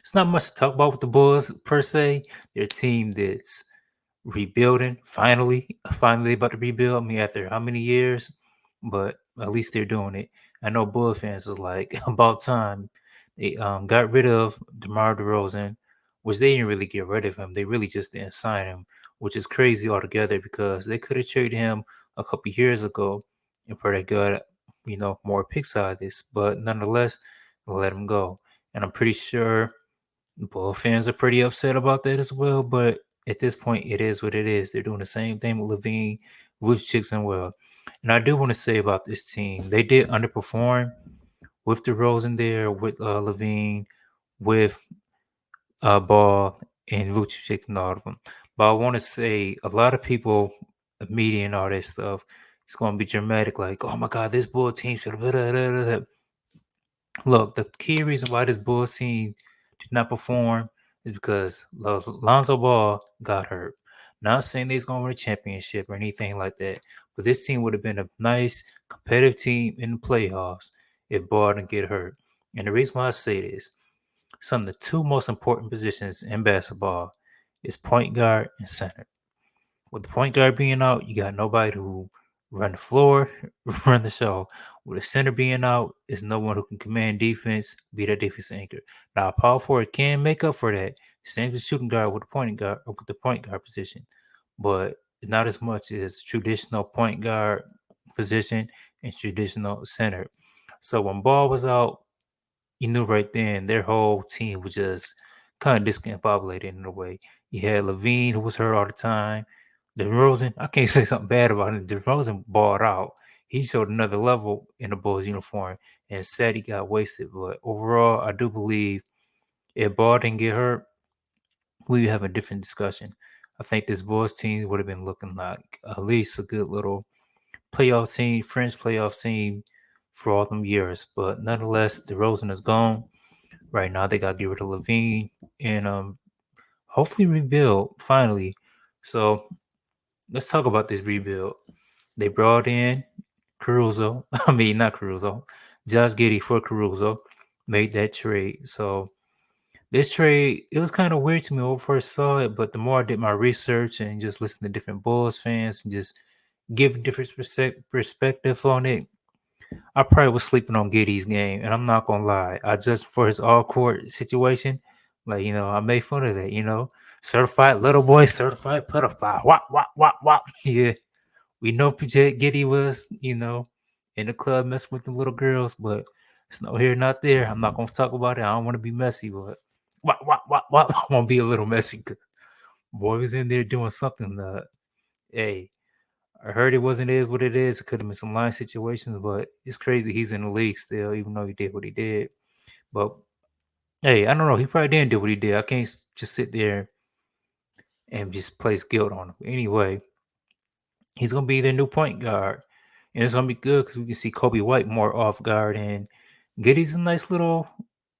It's not much to talk about with the Bulls per se. They're a team that's rebuilding. Finally about to rebuild. I mean, after how many years? But at least they're doing it. I know Bull fans is like about time. They got rid of DeMar DeRozan, which they didn't really get rid of him. They really just didn't sign him, which is crazy altogether because they could have traded him a couple years ago and probably got more picks out of this. But nonetheless, let him go. And I'm pretty sure Bull fans are pretty upset about that as well, but at this point, it is what it is. They're doing the same thing with Levine, Vucevic, and well. And I do want to say about this team, they did underperform with DeRozan there, with Levine, with Ball, and Vucevic, and all of them. But I want to say a lot of people, the media and all that stuff, it's going to be dramatic, like, oh my God, this Bull team should have. Look, the key reason why this Bulls team did not perform is because Lonzo Ball got hurt. Not saying they's going to win a championship or anything like that, but this team would have been a nice, competitive team in the playoffs if Ball didn't get hurt. And the reason why I say this, some of the two most important positions in basketball is point guard and center. With the point guard being out, you got nobody who run the floor, run the show. With the center being out, is no one who can command defense, be that defense anchor. Now, a power forward can make up for that. Same as shooting guard with the point guard position, but not as much as traditional point guard position and traditional center. So when Ball was out, you knew right then their whole team was just kind of discombobulated in a way. You had Levine, who was hurt all the time. DeRozan, I can't say something bad about him. DeRozan balled out. He showed another level in the Bulls uniform, and said he got wasted. But overall, I do believe if Ball didn't get hurt, we would have a different discussion. I think this Bulls team would have been looking like at least a good little playoff team, French playoff team for all them years. But nonetheless, DeRozan is gone. Right now, they got to get rid of Levine and hopefully rebuild finally. So let's talk about this rebuild. They brought in Caruso. I mean, not Caruso. Josh Giddey for Caruso. Made that trade. So this trade, it was kind of weird to me when I first saw it, but the more I did my research and just listen to different Bulls fans and just give different perspective on it, I probably was sleeping on Giddey's game, and I'm not gonna lie. I just for his all court situation, like I made fun of that. Certified little boy, certified pedophile. Wop wop wop wop. Yeah, we know Giddy was in the club messing with the little girls, but it's no here, not there. I'm not gonna talk about it. I don't want to be messy, but wop wop wop wop. I want to be a little messy because boy was in there doing something. Hey, I heard it wasn't is what it is. It could have been some line situations, but it's crazy he's in the league still, even though he did what he did. But hey, I don't know. He probably didn't do what he did. I can't just sit there and just place guilt on him. Anyway, he's gonna be their new point guard, and it's gonna be good because we can see Kobe White more off guard and Giddy's a nice little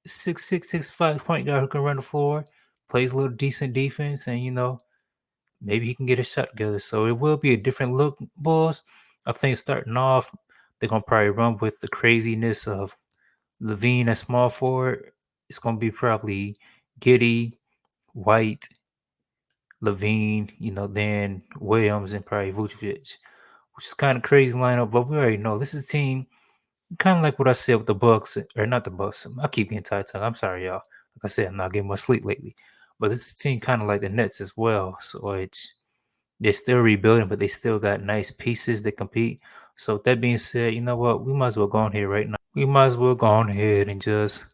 6'6", 6'5" point guard who can run the floor, plays a little decent defense, and maybe he can get a shot together. So it will be a different look, Bulls. I think starting off, they're gonna probably run with the craziness of Levine at small forward. It's gonna be probably Giddy, White, Levine, then Williams and probably Vucevic, which is kind of crazy lineup. But we already know this is a team kind of like what I said with the Bucks, or not the Bucks. I keep getting tired. I'm sorry, y'all. Like I said, I'm not getting much sleep lately. But this is a team kind of like the Nets as well. So they're still rebuilding, but they still got nice pieces that compete. So with that being said, you know what? We might as well go on here right now. We might as well go on ahead and just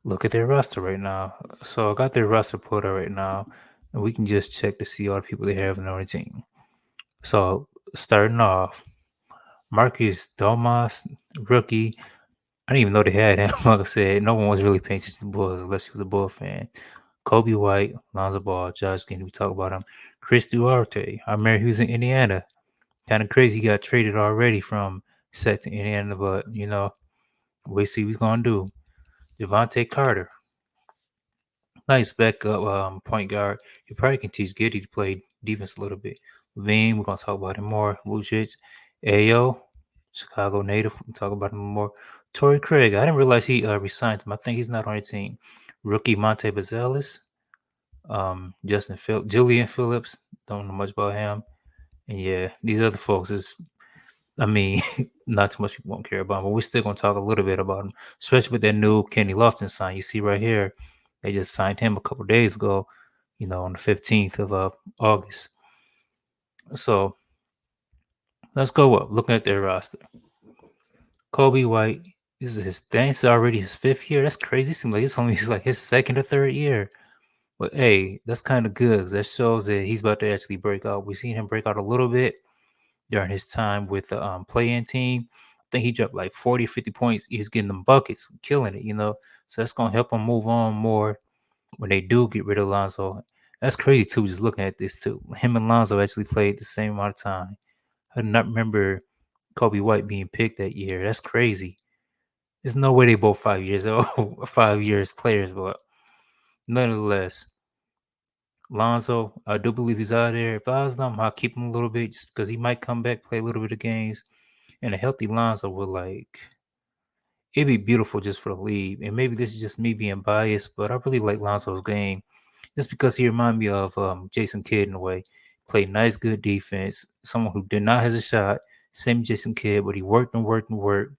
look at their roster right now. So I got their roster put up right now, and we can just check to see all the people they have on their team. So starting off, Marcus Domas, rookie. I didn't even know they had him. Like I said, no one was really paying attention to the Bulls unless he was a Bull fan. Kobe White, Lonzo Ball, Josh Giddey, we talk about him. Chris Duarte, I remember he was in Indiana. Kind of crazy he got traded already from Set to Indiana, but we see what he's gonna do. Devontae Carter, nice backup point guard. He probably can teach Giddey to play defense a little bit. Levine, we're gonna talk about him more. Vucevic, Ayo, Chicago native, we'll talk about him more. Torrey Craig. I didn't realize he resigned him. I think he's not on the team. Rookie Monte Bazelis, Julian Phillips. Don't know much about him. And yeah, these other folks is, I mean, not too much people won't care about, but we're still gonna talk a little bit about him, especially with that new Kenny Lofton sign. You see right here, they just signed him a couple days ago. On the 15th of August. So let's go up. Looking at their roster, Kobe White. This is already his 5th year. That's crazy. It seems like it's only like his 2nd or 3rd year. But hey, that's kind of good. 'Cause that shows that he's about to actually break out. We've seen him break out a little bit during his time with the play-in team. I think he dropped like 40, 50 points. He's getting them buckets, killing it. So that's going to help him move on more when they do get rid of Lonzo. That's crazy, too, just looking at this, too. Him and Lonzo actually played the same amount of time. I do not remember Kobe White being picked that year. That's crazy. There's no way they both 5 years old, 5 years players, but nonetheless, Lonzo, I do believe he's out there. If I was them, I'll keep him a little bit just because he might come back, play a little bit of games. And a healthy Lonzo would it'd be beautiful just for the league. And maybe this is just me being biased, but I really like Lonzo's game just because he reminded me of Jason Kidd in a way. Played nice, good defense. Someone who did not have a shot. Same Jason Kidd, but he worked and worked and worked.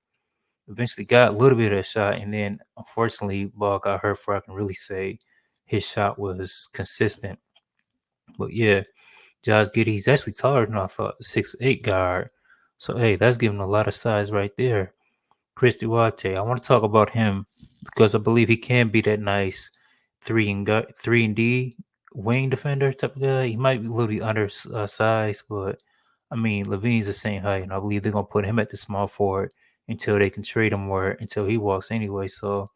Eventually got a little bit of a shot, and then unfortunately, ball got hurt before I can really say his shot was consistent. But yeah, Josh Giddey, he's actually taller than I thought, 6'8" guard. So hey, that's giving a lot of size right there. Chris Duarte, I want to talk about him because I believe he can be that nice 3 and D wing defender type of guy. He might be a little bit undersized, but I mean Levine's the same height, and I believe they're gonna put him at the small forward until they can trade him or until he walks anyway. So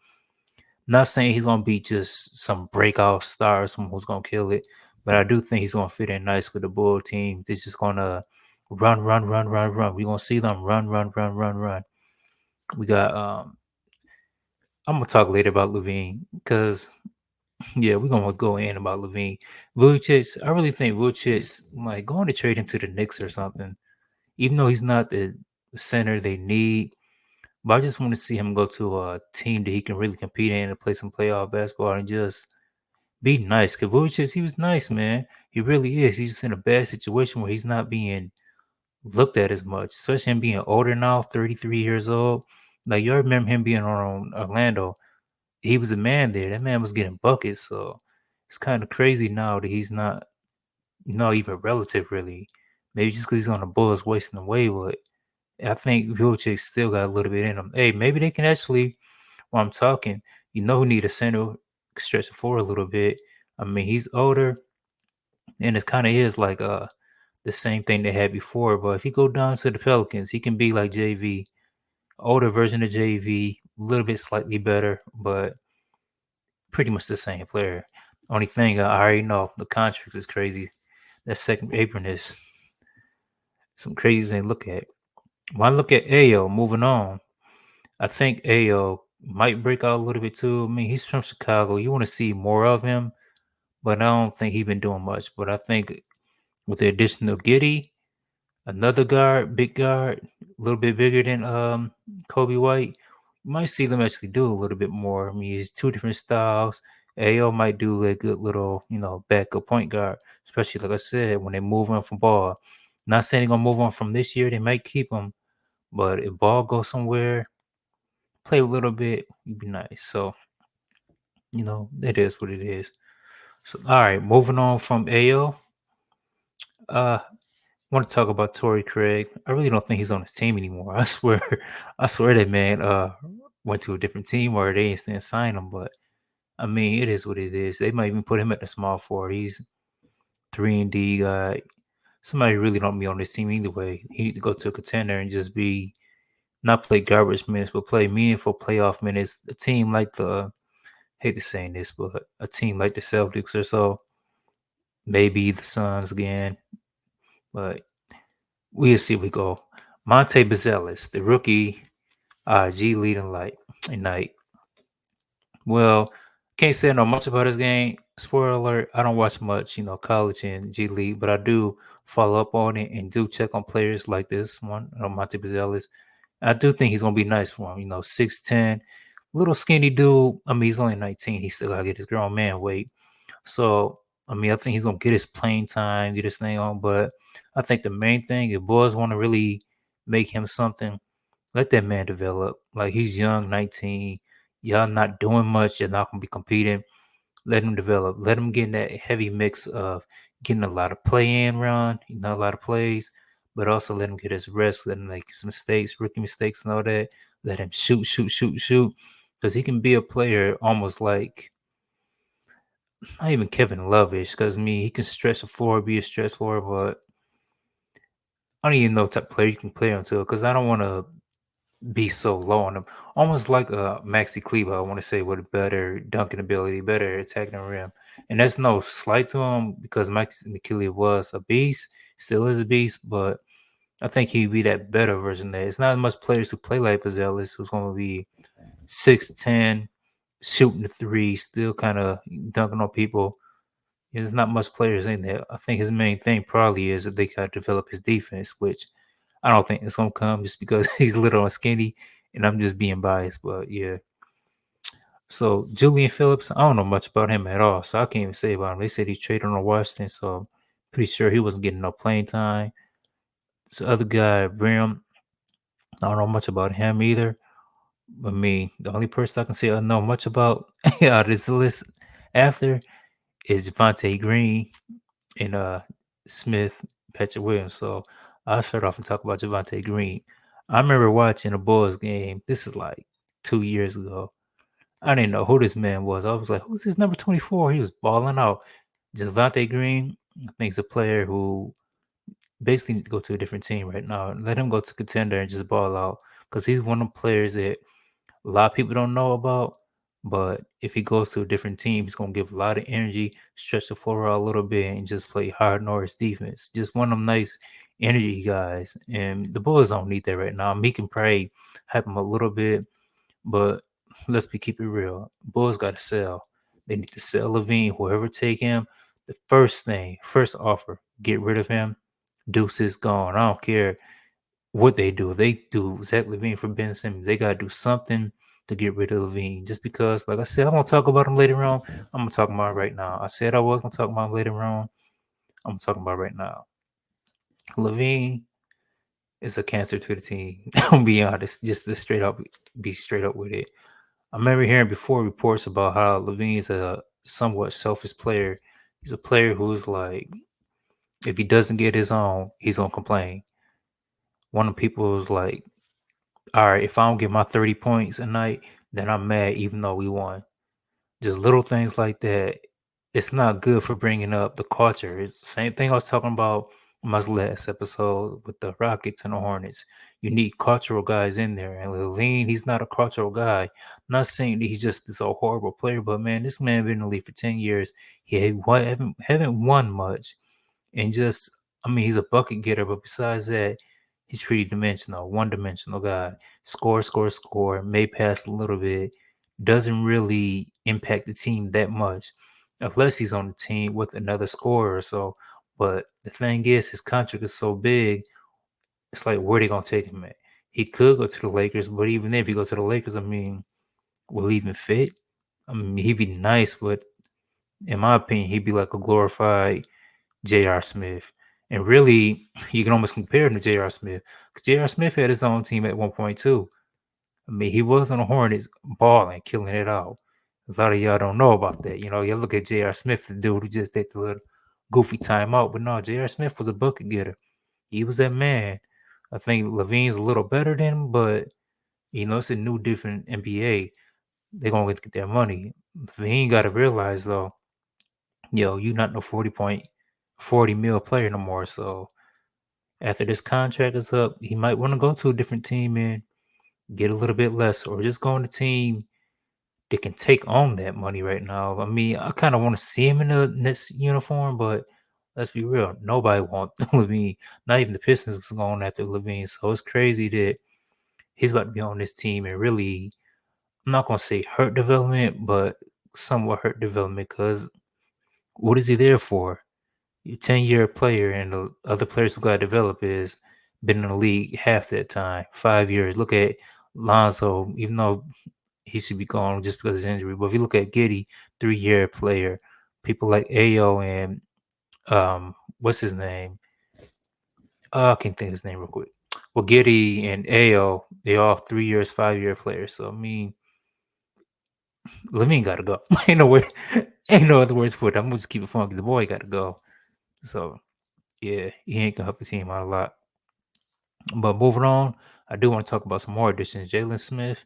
not saying he's gonna be just some breakout star, someone who's gonna kill it, but I do think he's gonna fit in nice with the Bull team. They're just gonna run, run, run, run, run. We're gonna see them run, run, run, run, run. We got I'm gonna talk later about Levine because yeah, we're gonna go in about Levine. Vucic, I really think Vucic like going to trade him to the Knicks or something, even though he's not the center they need. But I just want to see him go to a team that he can really compete in and play some playoff basketball and just be nice. Cause Vucic, he was nice, man. He really is. He's just in a bad situation where he's not being looked at as much, especially him being older now, 33 years old. Like you remember him being on Orlando. He was a man there. That man was getting buckets. So it's kind of crazy now that he's not even relative really. Maybe just because he's on the Bulls wasting away, but I think Vucic still got a little bit in him. Hey, maybe they can actually, while I'm talking, who need a center stretch it forward a little bit. I mean, he's older, and it kind of is like the same thing they had before. But if he go down to the Pelicans, he can be like JV, older version of JV, a little bit slightly better, but pretty much the same player. Only thing I already know the contract is crazy. That second apron is some crazy thing to look at. When I look at Ayo, moving on, I think Ayo might break out a little bit too. I mean, he's from Chicago. You want to see more of him, but I don't think he's been doing much. But I think with the addition of Giddey, another guard, big guard, a little bit bigger than Kobe White, you might see them actually do a little bit more. I mean, it's two different styles. Ayo might do a good little, backup point guard, especially like I said, when they move on from ball. Not saying they're gonna move on from this year, they might keep him, but if ball goes somewhere, play a little bit, it'd be nice. So, it is what it is. So all right, moving on from Ayo. Want to talk about Torrey Craig. I really don't think he's on his team anymore. I swear that man went to a different team or they didn't sign him. But I mean, it is what it is. They might even put him at the small forward. He's 3 and D guy. Somebody really don't be on this team either way. He need to go to a contender and just be not play garbage minutes, but play meaningful playoff minutes. A team like hate to saying this, but a team like the Celtics or so, maybe the Suns again. But we'll see we go. Monte Bazelis, the rookie G League and Night. Well, can't say I know much about his game. Spoiler alert, I don't watch much, college and G League, but I do follow up on it and do check on players like this one, Monte Bazelis. I do think he's gonna be nice for him. 6'10", little skinny dude. I mean, he's only 19. He still gotta get his grown man weight. So, I mean, I think he's gonna get his playing time, get his thing on. But I think the main thing, if boys want to really make him something, let that man develop. Like he's young, 19. Y'all not doing much. You're not gonna be competing. Let him develop. Let him get in that heavy mix of getting a lot of play in run, a lot of plays, but also let him get his rest. Let him make some mistakes, rookie mistakes, and all that. Let him shoot, shoot, shoot, shoot, because he can be a player almost like not even Kevin Lovish. Because I mean, he can stretch the floor, be a stretch floor, but I don't even know what type of player you can play onto. Because I don't want to be so low on him. Almost like Maxi Kleber, I want to say, with a better dunking ability, better attacking the rim. And that's no slight to him because Maxi Kleber was a beast, still is a beast, but I think he'd be that better version there. It's not much players who play like Bazelis who's going to be 6'10", shooting the three, still kind of dunking on people. There's not much players in there. I think his main thing probably is that they got to develop his defense, which I don't think it's gonna come just because he's little and skinny, and I'm just being biased. But yeah. So Julian Phillips, I don't know much about him at all, so I can't even say about him. They said he traded on Washington, so I'm pretty sure he wasn't getting no playing time. So other guy, Brim, I don't know much about him either. I mean, the only person I can say I know much about out of this list after is Javante Green and Smith, Patrick Williams. So I'll start off and talk about Javante Green. I remember watching a Bulls game. This is like 2 years ago. I didn't know who this man was. I was like, who's this number 24? He was balling out. Javante Green, I think, is a player who basically need to go to a different team right now. Let him go to contender and just ball out because he's one of the players that a lot of people don't know about. But if he goes to a different team, he's gonna give a lot of energy, stretch the floor out a little bit, and just play hard Norris defense. Just one of them nice energy guys. And the Bulls don't need that right now. Meek and Pray help him a little bit, but let's keep it real. Bulls got to sell. They need to sell Levine. Whoever take him, the first offer, get rid of him. Deuce is gone. I don't care what they do. If they do Zach Levine for Ben Simmons, they gotta do something to get rid of Levine. Just because, like I said, I'm gonna talk about him later on. I'm gonna talk about it right now. I said I was gonna talk about him later on. I'm talking about right now. Levine is a cancer to the team. I'll be honest, just to be straight up with it. I remember hearing before reports about how Levine is a somewhat selfish player. He's a player who's like, if he doesn't get his own, he's gonna complain. One of the people was like, all right, if I don't get my 30 points a night, then I'm mad even though we won. Just little things like that. It's not good for bringing up the culture. It's the same thing I was talking about in my last episode with the Rockets and the Hornets. You need cultural guys in there. And Levine, he's not a cultural guy. I'm not saying that he's just this a horrible player, but man, this man been in the league for 10 years. Haven't won much. And just, I mean, he's a bucket getter, but besides that, he's pretty dimensional, one dimensional guy. Score, score, score, may pass a little bit, doesn't really impact the team that much, unless he's on the team with another scorer or so. But the thing is, his contract is so big, it's like, where they going to take him at? He could go to the Lakers, but even if he go to the Lakers, I mean, will he even fit? I mean, he'd be nice, but in my opinion, he'd be like a glorified J.R. Smith. And really, you can almost compare him to J.R. Smith. J.R. Smith had his own team at one point, too. I mean, he was on the Hornets balling, killing it out. A lot of y'all don't know about that. You look at J.R. Smith, the dude who just did the little goofy timeout. But no, J.R. Smith was a bucket getter. He was that man. I think Levine's a little better than him, but, it's a new, different NBA. They're going to get their money. Levine got to realize, though, you're not no 40 mil player no more. So after this contract is up, he might want to go to a different team and get a little bit less, or just go on a team that can take on that money right now. I mean, I kind of want to see him in this uniform, but let's be real, nobody wants Levine. Not even the Pistons was going after Levine. So it's crazy that he's about to be on this team and really, I'm not gonna say hurt development, but somewhat hurt development because what is he there for? You're 10-year player, and the other players who got to develop is been in the league half that time, 5 years. Look at Lonzo, even though he should be gone just because of his injury. But if you look at Giddy, 3 year player, people like Ayo and what's his name? I can't think of his name real quick. Well, Giddy and Ayo, they all 3 years, 5 year players. So I mean, Levine gotta go. ain't no way, ain't no other words for it. I'm gonna just keep it funky. The boy gotta go. So yeah, he ain't gonna help the team out a lot. But moving on, I do want to talk about some more additions. Jalen Smith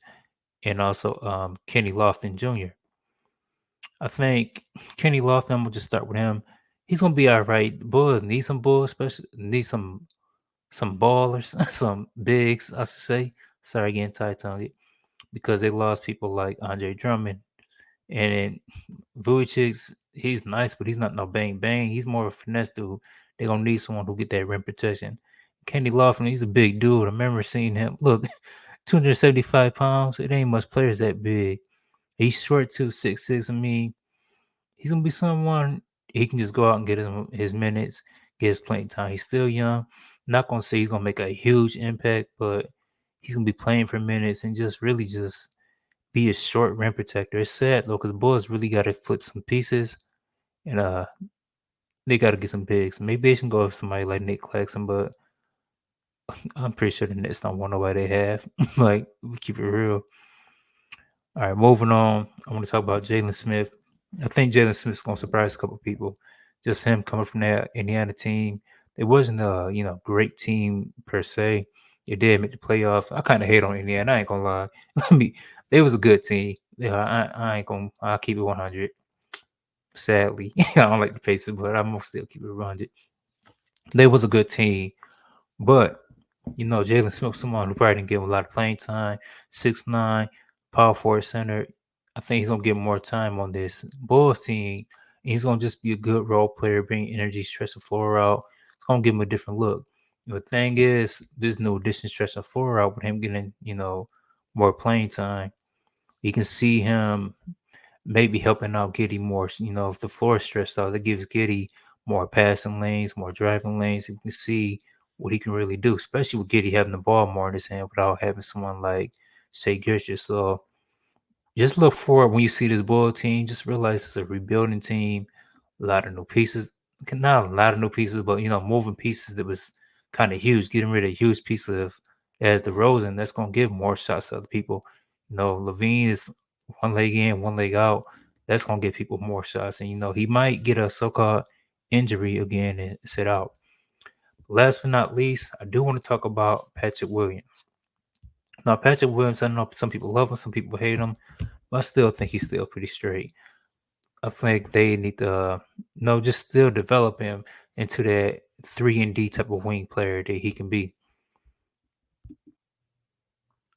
and also Kenny Lofton Jr. I think Kenny Lofton, I'm gonna just start with him. He's gonna be all right. Bulls need some bulls, especially need some ballers, some bigs, I should say. Sorry, getting tight tongued because they lost people like Andre Drummond and then Vujicic. He's nice, but he's not no bang bang. He's more of a finesse dude. They're gonna need someone who get that rim protection. Kenny Lofton, he's a big dude. I remember seeing him. Look, 275 pounds. It ain't much players that big. He's short too, 6'6". I mean, he's gonna be someone he can just go out and get his minutes, get his playing time. He's still young. Not gonna say he's gonna make a huge impact, but he's gonna be playing for minutes and just really just be a short rim protector. It's sad though, because Bulls really gotta flip some pieces and they gotta get some bigs. Maybe they should go with somebody like Nick Claxton, but I'm pretty sure the Nets don't want nobody they have. Like we keep it real. All right, moving on. I want to talk about Jalen Smith. I think Jalen Smith's gonna surprise a couple people. Just him coming from that Indiana team. It wasn't a great team per se. It did make the playoffs. I kind of hate on Indiana. I ain't gonna lie. Let me. It was a good team. Yeah, I ain't gonna. I'll keep it 100. Sadly, I don't like the Pacers, but I'm gonna still keep it 100. They was a good team, but Jalen Smith, someone who probably didn't get a lot of playing time, 6'9", power forward center. I think he's gonna get more time on this Bulls team. He's gonna just be a good role player, bring energy, stretch the floor out. It's gonna give him a different look. The thing is, this new addition stretch the floor out with him getting, more playing time. You can see him maybe helping out Giddy more. If the floor is stressed out, that gives Giddy more passing lanes, more driving lanes. You can see what he can really do, especially with Giddy having the ball more in his hand without having someone like Shea Gilchrist. So just look forward when you see this Bull team. Just realize it's a rebuilding team, a lot of new pieces. Not a lot of new pieces, but moving pieces that was kind of huge. Getting rid of a huge piece of as the Rosen, that's gonna give more shots to other people. Levine is one leg in, one leg out. That's gonna give people more shots, and he might get a so-called injury again and sit out. Last but not least, I do want to talk about Patrick Williams. Now, Patrick Williams, I know some people love him, some people hate him, but I still think he's still pretty straight. I think they need to, just still develop him into that 3-and-D type of wing player that he can be.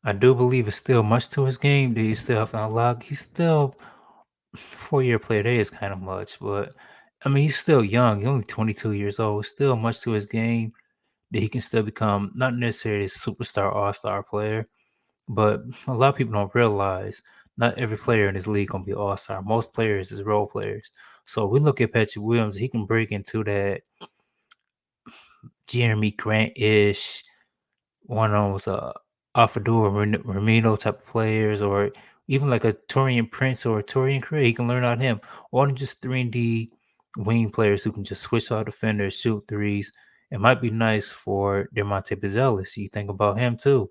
I do believe it's still much to his game that he still have to unlock. He's still 4-year player. That is kind of much, but I mean, he's still young. He's only 22 years old. Still much to his game that he can still become not necessarily a superstar, all-star player, but a lot of people don't realize not every player in this league gonna be all-star. Most players is role players. So we look at Patrick Williams, he can break into that Jeremy Grant-ish, one of those Alfredo Ramiro type of players, or even like a Torian Prince or a Torian Craig. He can learn on him. Or just 3-and-D wing players who can just switch out defenders, shoot threes. It might be nice for Demonte Pizzelis. You think about him too.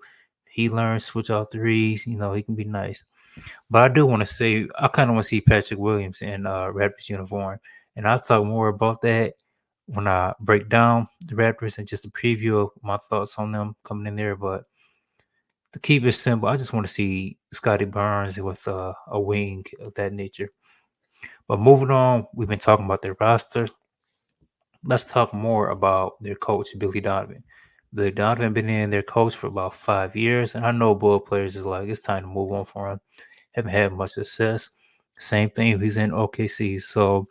He learns switch out threes. He can be nice. But I do want to say I kind of want to see Patrick Williams in Raptors uniform, and I'll talk more about that when I break down the Raptors and just a preview of my thoughts on them coming in there. But to keep it simple, I just want to see Scotty Barnes with a wing of that nature. But moving on, we've been talking about their roster. Let's talk more about their coach, Billy Donovan. Billy Donovan been in their coach for about 5 years, and I know Bull players is like it's time to move on for him. Haven't had much success. Same thing if he's in OKC. So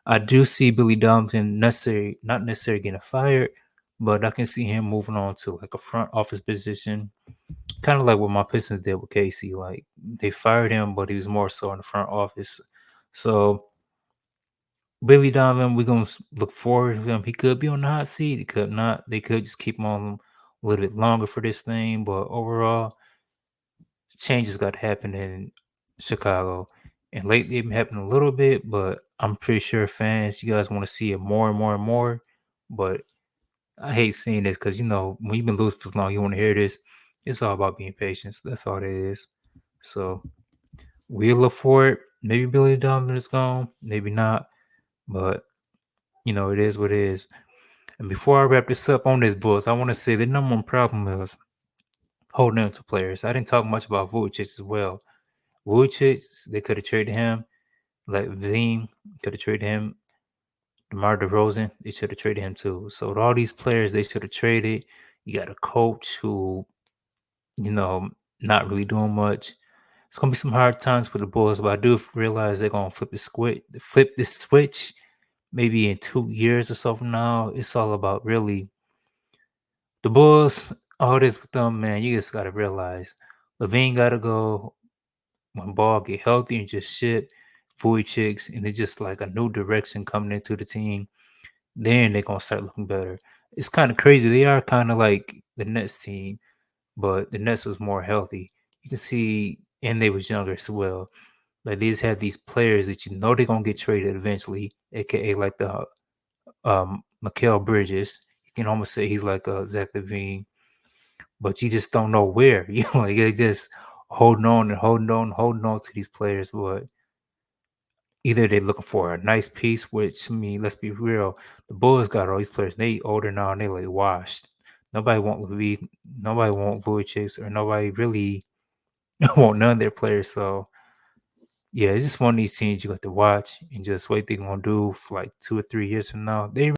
I do see Billy Donovan not necessarily getting fired, but I can see him moving on to like a front office position, kind of like what my Pistons did with Casey. Like they fired him, but he was more so in the front office. So Billy Donovan, we're gonna look forward to him. He could be on the hot seat. He could not. They could just keep him on a little bit longer for this thing. But overall, changes got to happen in Chicago. And lately, it's been happening a little bit, but I'm pretty sure fans, you guys want to see it more and more and more. But I hate seeing this because, when you've been losing for so long, you want to hear this. It's all about being patient. That's all it is. So we look for it. Maybe Billy Donovan is gone, maybe not. But, it is what it is. And before I wrap this up on this, Bulls, I want to say the number one problem is holding on to players. I didn't talk much about Vucic as well. Vucic, they could have traded him. Like Veen could have traded him. DeMar DeRozan, they should have traded him too. So with all these players, they should have traded. You got a coach who, you know, not really doing much. It's gonna be some hard times for the Bulls, but I do realize they're gonna flip this switch, maybe in 2 years or so from now. It's all about really the Bulls. All this with them, man. You just gotta realize Levine gotta go when Ball get healthy and just shit. Vujicic, and it's just like a new direction coming into the team. Then they're gonna start looking better. It's kind of crazy. They are kind of like the Nets team, but the Nets was more healthy. You can see, and they was younger as well. Like they just have these players that they're gonna get traded eventually, aka like the Mikal Bridges. You can almost say he's like Zach LaVine, but you just don't know where. Like they just holding on and holding on to these players, but either they're looking for a nice piece, which I mean, let's be real, the Bulls got all these players. They older now and they like washed. Nobody want Levine, nobody want Vujicic, or nobody really want none of their players. So yeah, it's just one of these teams you got to watch and just wait they're gonna do for like 2 or 3 years from now. They